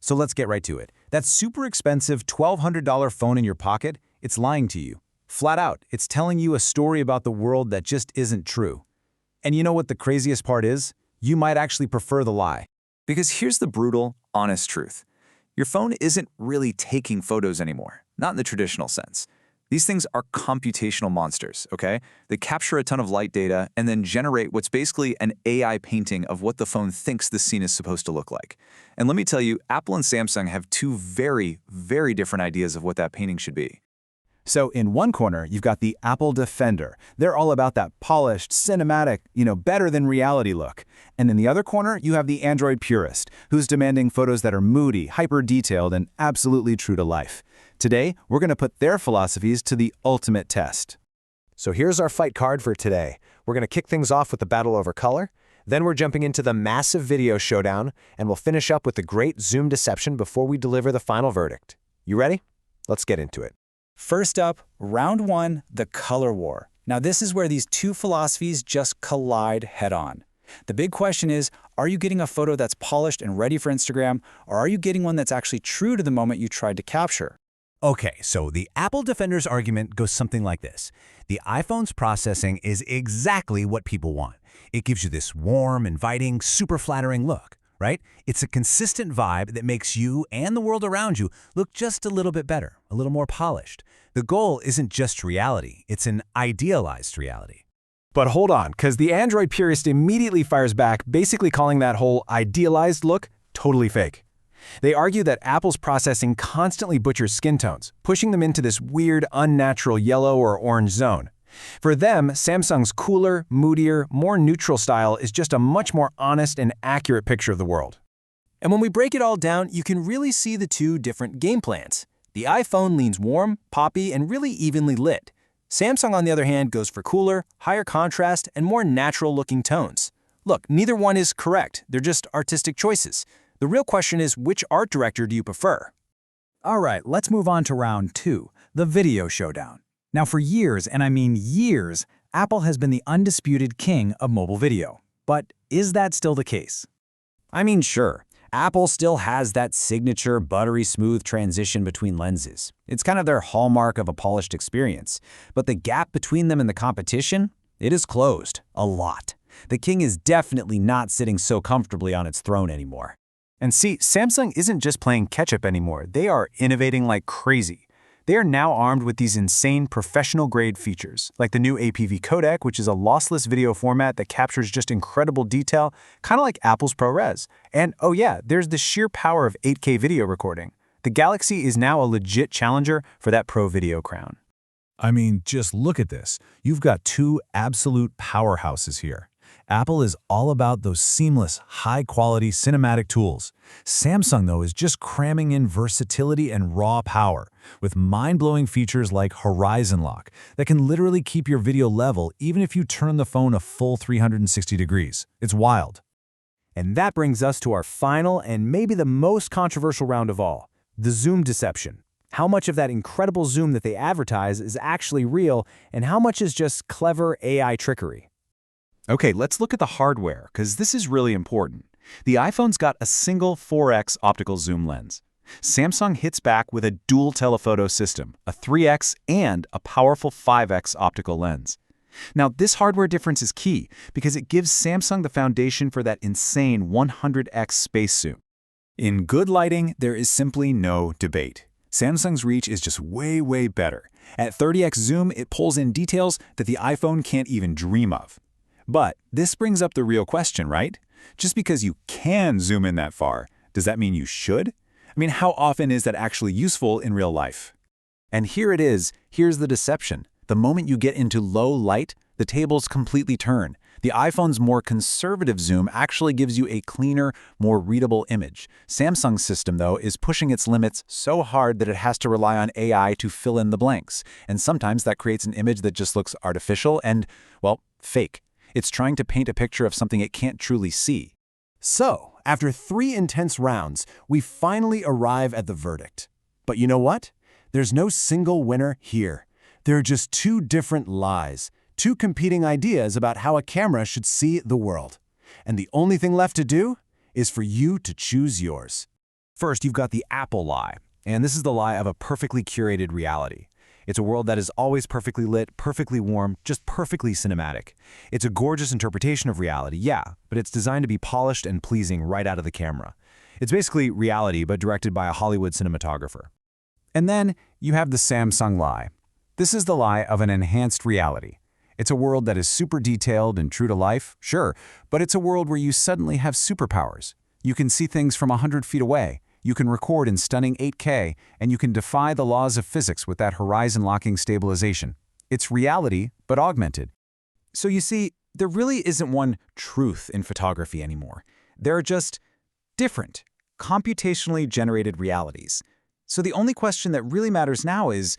So let's get right to it. That super expensive $1,200 phone in your pocket, it's lying to you. Flat out, it's telling you a story about the world that just isn't true. And you know what the craziest part is? You might actually prefer the lie. Because here's the brutal, honest truth. Your phone isn't really taking photos anymore, not in the traditional sense. These things are computational monsters, okay? They capture a ton of light data and then generate what's basically an AI painting of what the phone thinks the scene is supposed to look like. And let me tell you, Apple and Samsung have two very, very different ideas of what that painting should be. So in one corner, you've got the Apple Defender. They're all about that polished, cinematic, better than reality look. And in the other corner, you have the Android purist, who's demanding photos that are moody, hyper-detailed, and absolutely true to life. Today, we're going to put their philosophies to the ultimate test. So here's our fight card for today. We're going to kick things off with the battle over color. Then we're jumping into the massive video showdown, and we'll finish up with the great zoom deception before we deliver the final verdict. You ready? Let's get into it. First up, round one, the color war. Now this is where these two philosophies just collide head-on. The big question is, are you getting a photo that's polished and ready for Instagram, or are you getting one that's actually true to the moment you tried to capture? Okay, so the Apple Defender's argument goes something like this. The iPhone's processing is exactly what people want. It gives you this warm, inviting, super flattering look, right? It's a consistent vibe that makes you and the world around you look just a little bit better, a little more polished. The goal isn't just reality, it's an idealized reality. But hold on, because the Android purist immediately fires back, basically calling that whole idealized look totally fake. They argue that Apple's processing constantly butchers skin tones, pushing them into this weird, unnatural yellow or orange zone. For them, Samsung's cooler, moodier, more neutral style is just a much more honest and accurate picture of the world. And when we break it all down, you can really see the two different game plans. The iPhone leans warm, poppy, and really evenly lit. Samsung, on the other hand, goes for cooler, higher contrast, and more natural-looking tones. Look, neither one is correct. They're just artistic choices. The real question is, which art director do you prefer? All right, let's move on to round two, the video showdown. Now for years, and I mean years, Apple has been the undisputed king of mobile video. But is that still the case? I mean, sure. Apple still has that signature buttery smooth transition between lenses. It's kind of their hallmark of a polished experience. But the gap between them and the competition, it is closed. A lot. The king is definitely not sitting so comfortably on its throne anymore. And see, Samsung isn't just playing catch-up anymore. They are innovating like crazy. They are now armed with these insane professional-grade features, like the new APV codec, which is a lossless video format that captures just incredible detail, kind of like Apple's ProRes. And oh yeah, there's the sheer power of 8K video recording. The Galaxy is now a legit challenger for that Pro Video crown. I mean, just look at this. You've got two absolute powerhouses here. Apple is all about those seamless, high-quality cinematic tools. Samsung, though, is just cramming in versatility and raw power, with mind-blowing features like Horizon Lock that can literally keep your video level even if you turn the phone a full 360 degrees. It's wild. And that brings us to our final and maybe the most controversial round of all, the zoom deception. How much of that incredible zoom that they advertise is actually real, and how much is just clever AI trickery? Okay, let's look at the hardware, because this is really important. The iPhone's got a single 4x optical zoom lens. Samsung hits back with a dual telephoto system, a 3x and a powerful 5x optical lens. Now, this hardware difference is key because it gives Samsung the foundation for that insane 100x space zoom. In good lighting, there is simply no debate. Samsung's reach is just way, way better. At 30x zoom, it pulls in details that the iPhone can't even dream of. But this brings up the real question, right? Just because you can zoom in that far, does that mean you should? I mean, how often is that actually useful in real life? And here it is. Here's the deception. The moment you get into low light, the tables completely turn. The iPhone's more conservative zoom actually gives you a cleaner, more readable image. Samsung's system, though, is pushing its limits so hard that it has to rely on AI to fill in the blanks. And sometimes that creates an image that just looks artificial and, well, fake. It's trying to paint a picture of something it can't truly see. So, after 3 intense rounds, we finally arrive at the verdict. But you know what? There's no single winner here. There are just two different lies, two competing ideas about how a camera should see the world. And the only thing left to do is for you to choose yours. First, you've got the Apple lie, and this is the lie of a perfectly curated reality. It's a world that is always perfectly lit, perfectly warm, just perfectly cinematic. It's a gorgeous interpretation of reality, yeah, but it's designed to be polished and pleasing right out of the camera. It's basically reality, but directed by a Hollywood cinematographer. And then you have the Samsung lie. This is the lie of an enhanced reality. It's a world that is super detailed and true to life, sure, but it's a world where you suddenly have superpowers. You can see things from 100 feet away. You can record in stunning 8K, and you can defy the laws of physics with that horizon-locking stabilization. It's reality, but augmented. So you see, there really isn't one truth in photography anymore. There are just different, computationally generated realities. So the only question that really matters now is,